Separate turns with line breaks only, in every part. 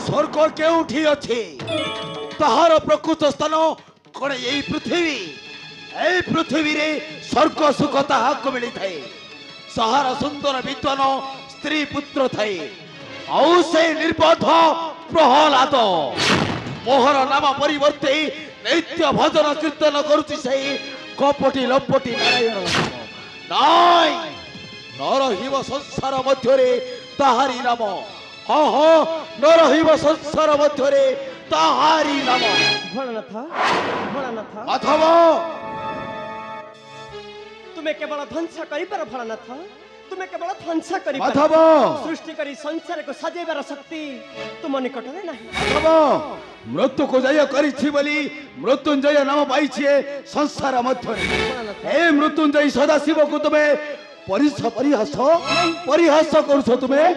स्वर्ग केउठी अछि ताहार प्रकृत स्थान कौन यही पृथ्वी रे स्वर्ग सुख ताहाक मिली थाए सहारा सुंदर विद्वान स्त्री पुत्र थाए आउ से निर्बोध प्रहलाद मोहर नाम परिवर्ते नित्य भजन कीर्तन करुछि से कपटी लपटी नारायण नाय नरहिव संसार मध्यरे ताहारी नाम हाँ हाँ नरहिव संसार मध्यरे ताहारी नाम
भोलानाथ
माधव
तुम्हें केवल ध्वंस करिपार भोलानाथ तुम्हें केवल ध्वंस करिपार
माधव
सृष्टि करी संसार को सजेबार शक्ति तुम निकट में नहीं
माधव मृत्यु को जय करिछि बोली मृत्युंजय नाम पाइछे संसार मध्यरे हे मृत्युंजय सदाशिव को तुम्हें परिहास करुछ तुम्हें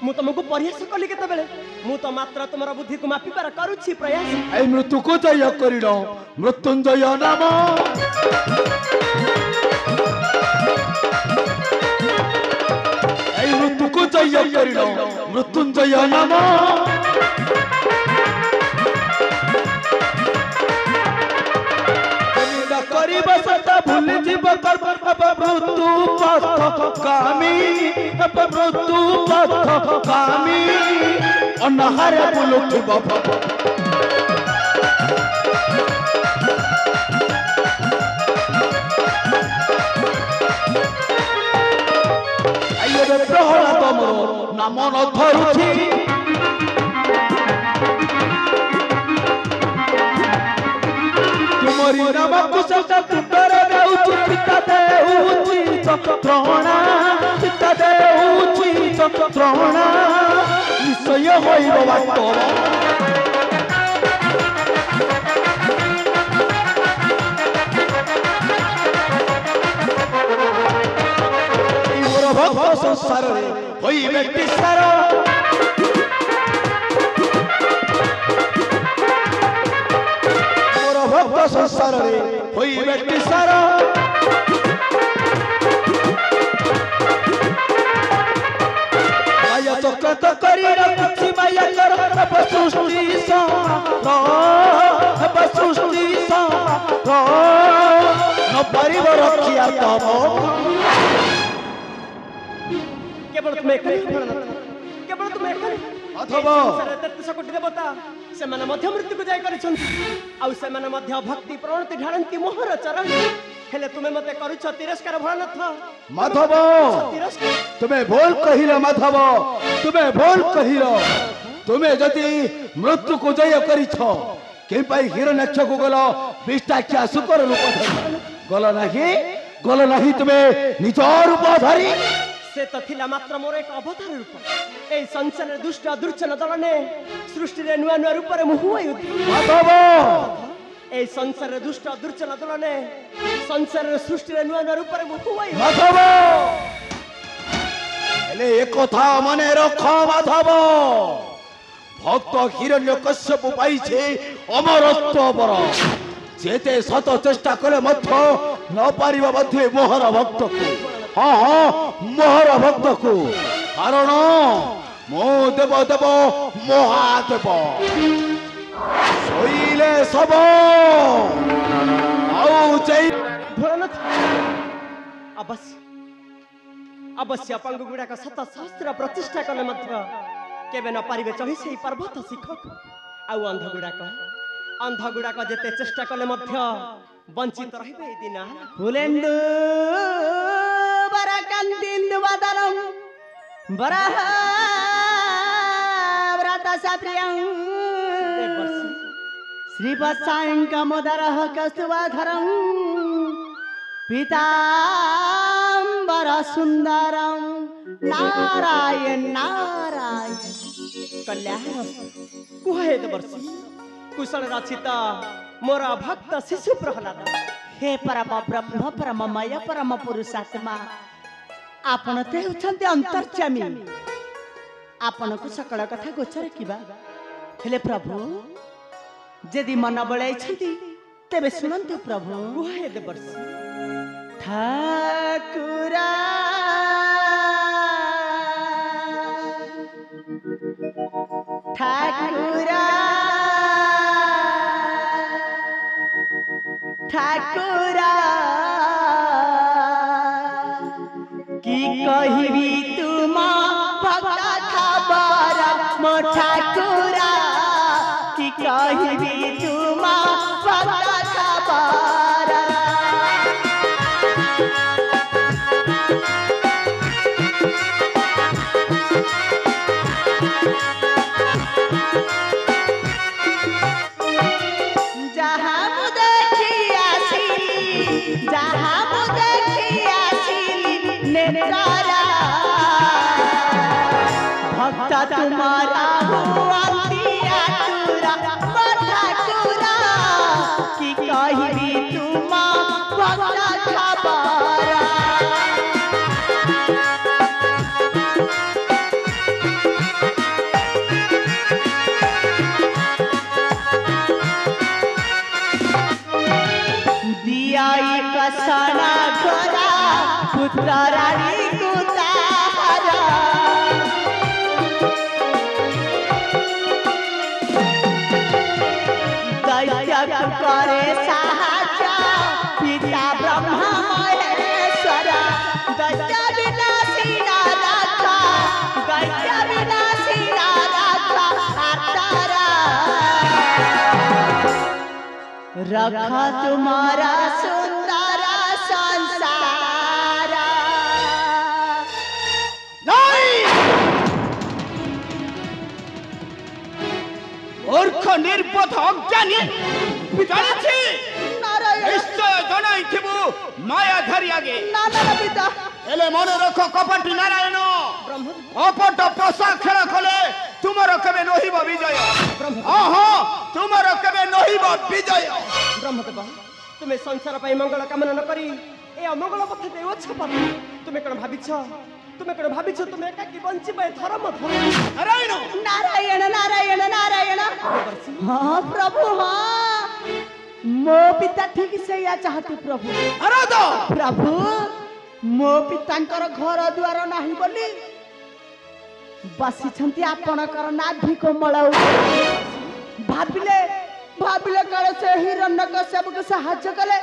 मु तुमको परिहास कली केते बेले मु तो मात्र तुमरा बुद्धि को मापी पार करूछि प्रयास
ए मृत्यु को जय करिनो मृत्युंजय नाम ए मृत्यु को जय करिनो मृत्युंजय नाम करिब सता भूल जीव कर्म मृत्यु पथ कामी मृत्यु पथ कामी अनहारे बुलुठिब आइए प्रहलाद मोर नाम न धरुछि तुमरी नाम कुशल तुटर गाउछि पिता देउछि चक्रवणा पिता देउछि चक्रवणा निश्चय होइब बाटोर मोर भक्त संसार रे होइबे तिसार भक्त संसार रे होइबे तिसार माया चक्रत करी रखछि माया कर सृष्टि न परिव रखिया तब
केवल तुम्हें केवल तुम्हें
अथवा
33 कोटी देवता से माने मध्य मृत्यु को जाय करिसंती आ से माने मध्य भक्ति प्रणति ढारंती मोहर चरण हेले तुम्हें मते करूछ तिरस्कार भोलानाथ
माधव तुम्हें भूल कहिलो माधव तुम्हें भूल कहिलो तुम्हें जति मृत्यु को जय करिछ के पाई हिरण्यक्ष को गलो विष्टाख्या सुकर रूप धरि गलो नाही तुम्हें निज रूप धरि
से तो थिला मात्र मोर एक अवतार रूप ए संसार दुष्ट दुर्चन दलने सृष्टि रे नुआ नुआ रूप रे मुहुई
माधव
ए संसार दुष्ट दुर्चन दलने संसार सृष्टि रे नुआ नुआ रूप रे मुहुई
माधव एले एक कथा मने रख माधव भक्त हिरण्यकश्यप पाइछे अमरत्व वर जेते शत चेष्टा करे मध्य न पारिबा मध्य मोहर भक्त को हाँ हाँ मोहर भक्त को कारण मो देव देव महादेव सोइले सब आउ जय
भोलानाथ अवश्य अवश्य पंगु गुड़ा का 7 सहस्र प्रतिष्ठा कले मध्य केबे न पारिबे चढ़ी से पर्वत शिखक आउ अंध गुड़ा का जेते चेष्टा कले मध्य वंचित रहिबे दिना फुलेंदु बरकंदिंदु बदरम बरह व्रत सप्रियं श्रीवत्सांकमोदरः कस्तुवाधरं पीतांबर सुंदरं नारायण नारायण कल्याण कुहे वर्षी कुशल रचित मोर भक्त शिशु प्रहलाद
हे परम ब्रह्म परममय परम पुरुषात्मा आपण ते होछन्ते अंतर्यामी आपण को सकल कथा गोचर किबा हेले प्रभु जदि मन बळाई छथि तेबे सुनंतु प्रभु
कुहे देवर्षि
ठाकुरा ठाकुरा की कहबी तुम भक्त खबर मो ठाकुरा की कहबी तुम भक्त खबर भक्ता तुम्हारा हुआ ठाकुरा ठाकुरा की कहबी तुम भक्त खबर दिया कसना घोरा पुत्र रानी कुतारा दैत्य करे साहाଯ୍य पिता ब्रह्मा महेश्वर दैत्य विनाशी नाथ दैत्य विनाशी नाथ आतारा रखा तुम्हारा सुंदर संसार
मूर्ख निर्बोध अज्ञानी जानिछि निश्चय जनाइथिबु माया धरि आगे
पिता
एले मन रख कपटी नारायण कपट पोषा खेल कले तुमर केबे नहिब विजय तुमर केबे नहिब विजय
ब्रह्मदेव तुम्हें संसार पाई मंगल कामना न करी ए अमंगल पथ देव छपा तुम्हें कौन भाविछ तुम्हें एकाकी बंचिबे धर्म
नारायण
नारायण नारायण नारायण हाँ प्रभु हाँ मो पिता ठीक से या चाहते प्रभु प्रभु मो पितांकर घर द्वार नाही बोली बसिछंती आपणकर नाभि कोमल भाबिले भाबिले काले से हिरण्यकश्यप को साहाय्य कले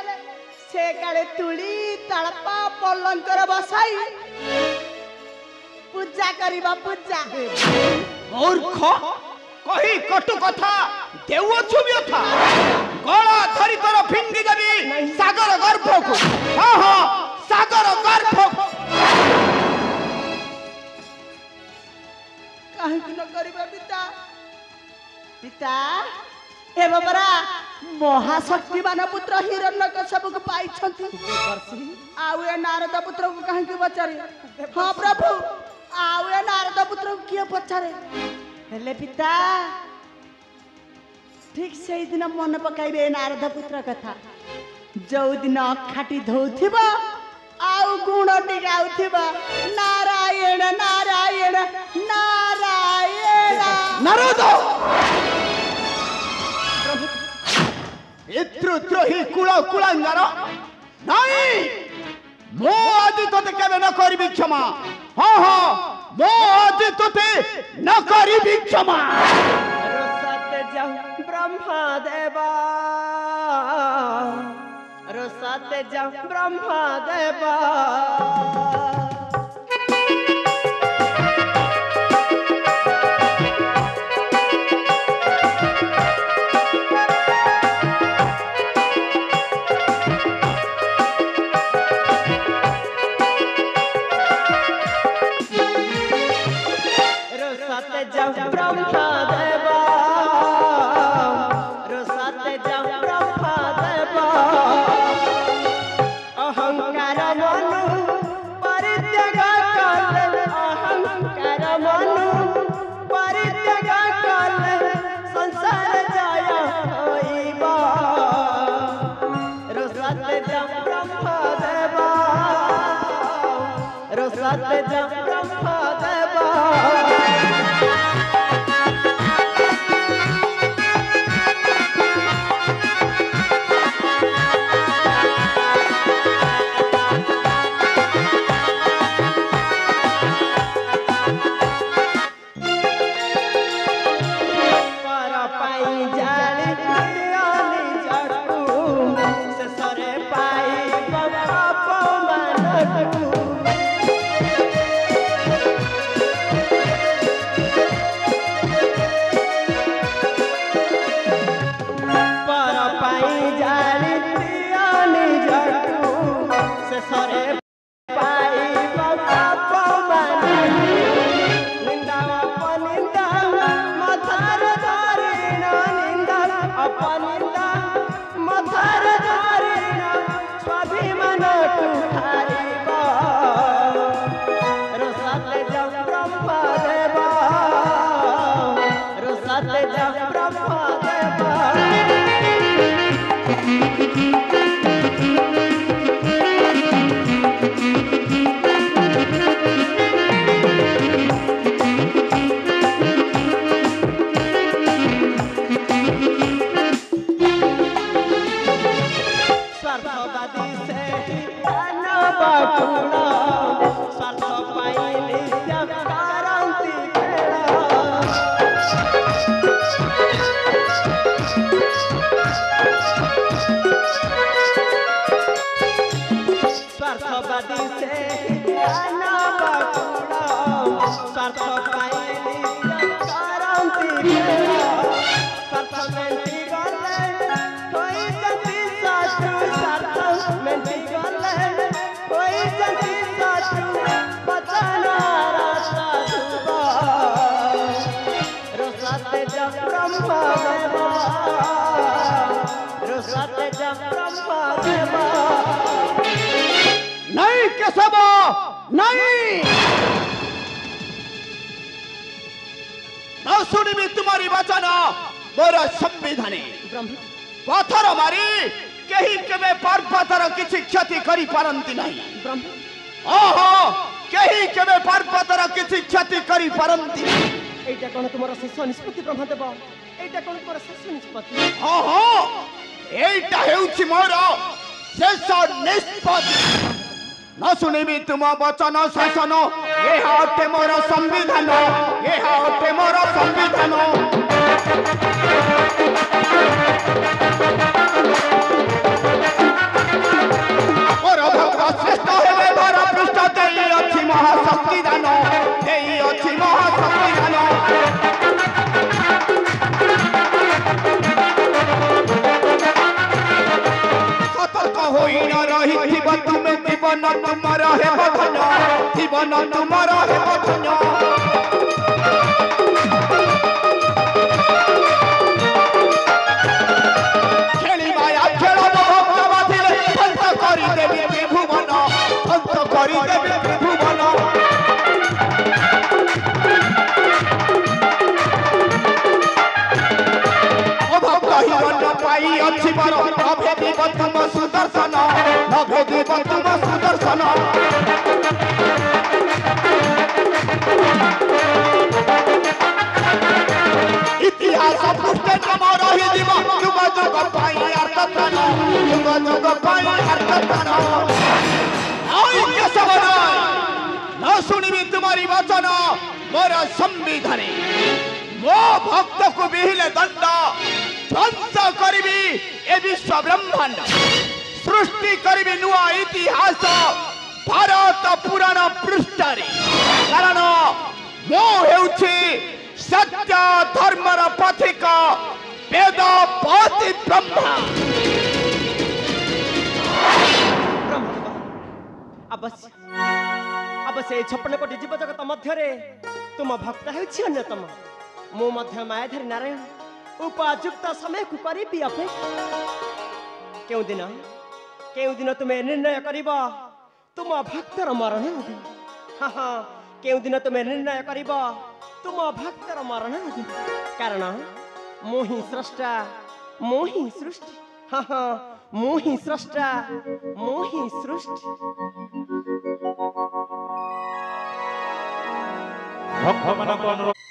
से काले तुली तळपा पलंकर बसाई पूजा करिबा पूजा
मूर्ख कही कटु कथा देव छुबियो था गला धरी तोर फिंगी देबी सागर गर्भ को सागर गर्भ
काहे न करिबा पिता पिता ए बाबरा महाशक्तिमान पुत्र हिरण्यकश्यप को पाइछंती आउ ए नारद पुत्र को काहे के बचारे हां प्रभु आउ ए नारद पुत्र को किए पचारे हेले पिता ठीक से दिन मन पकाइबे नारद पुत्र कथा जो दिन अखाटी धौथिबा आउ गुण टिकाउथिबा नारायण नारायण नारायण
नारद द्रोही कुल कुलांगार नहीं मो आज तोते केबे न करिबी क्षमा मो आज तोते न करिबी क्षमा
रोसते जाऊ ब्रह्मा देवा रोसते जाऊ ब्रह्मा देवा जब ब्रह्मदेव स्वार्थवादी से दानव टूटा स्वार्थ पाई नित्य क्रांति स्वार्थवादी से दानव टूटा स्वार्थ पाई नित्य क्रांति स्वार्थ मेंटी गले कोई जति साधु स्वार्थ मेंटी गले कोई जति साधु बचना रास्ता सुबा रोसाते जब ब्रह्मदेव रोसाते जब ब्रह्मदेव
नहीं केशव नहीं, न सुनिबी तुम्हारी वचन मोर संविधान पथर मारी कहीं केबे पर्वतर किछि क्षति करि पारंती नहीं। ओहो कहीं केबे पर्वतर किछि क्षति करि पारंती नहीं।
एटा कोन तुमरा शेष निष्पत्ति ब्रह्मदेव एटा कोन तुमरा शेष निष्पत्ति
ओहो एटा हेउछि मोर शेष निष्पत्ति। न सुनिबी तुम वचन शासन ये हटे मोर संविधान ये हटे मोर संविधान। मोर भक्त श्रेष्ठ हेबे मोर पृष्ठ देई अछि महासंविधान देई अछि महासंविधान। सतर्क होई न रहिथिब तुमे जीवन तुमर हेब धन्य जीवन तुमर हेब धन्य। खेली माया खेल भक्त बाधिले ध्वंस करि देबी त्रिभुवन ध्वंस करि देबी त्रिभुवन। ओ भक्त हिरण पाई अछि बर अभेदिब तुम सुदर्शन अभेदिब तुम सुदर्शन। इतिहास पृष्ठे नम रहिदिब युग युग पाई अर्थतन युग युग पाई अर्थतन। आई केशव न सुनिबी तुम्हारी वचन मोर संविधान मो भक्त को विहिले दंड ध्वंस करिबी ए विश्व ब्रह्मांड सृष्टि करिबी नुआ इतिहास भारत पुराण पृष्ठरे कारण मो हेउछि सत्य धर्मर पथिक वेद पति ब्रह्मा।
अवश्य अवश्य 56 कोटी जीव जगत मध्य तुम भक्त हेउछि अन्यतम मो मध्य मायाधारी नारायण उपयुक्त समय को करी अपेक्षा केउ दिन तुम्हें निर्णय करिब तुम भक्तर मरण अधीन। हाँ हाँ केउ दिन तुम्हें निर्णय करिब तुम भक्तर मरण अधीन कारण मोहि स्रष्टा मोहि सृष्टि। हाँ हाँ मोहि स्रष्टा मोहि सृष्टि।
भक्त मन को अनुरोध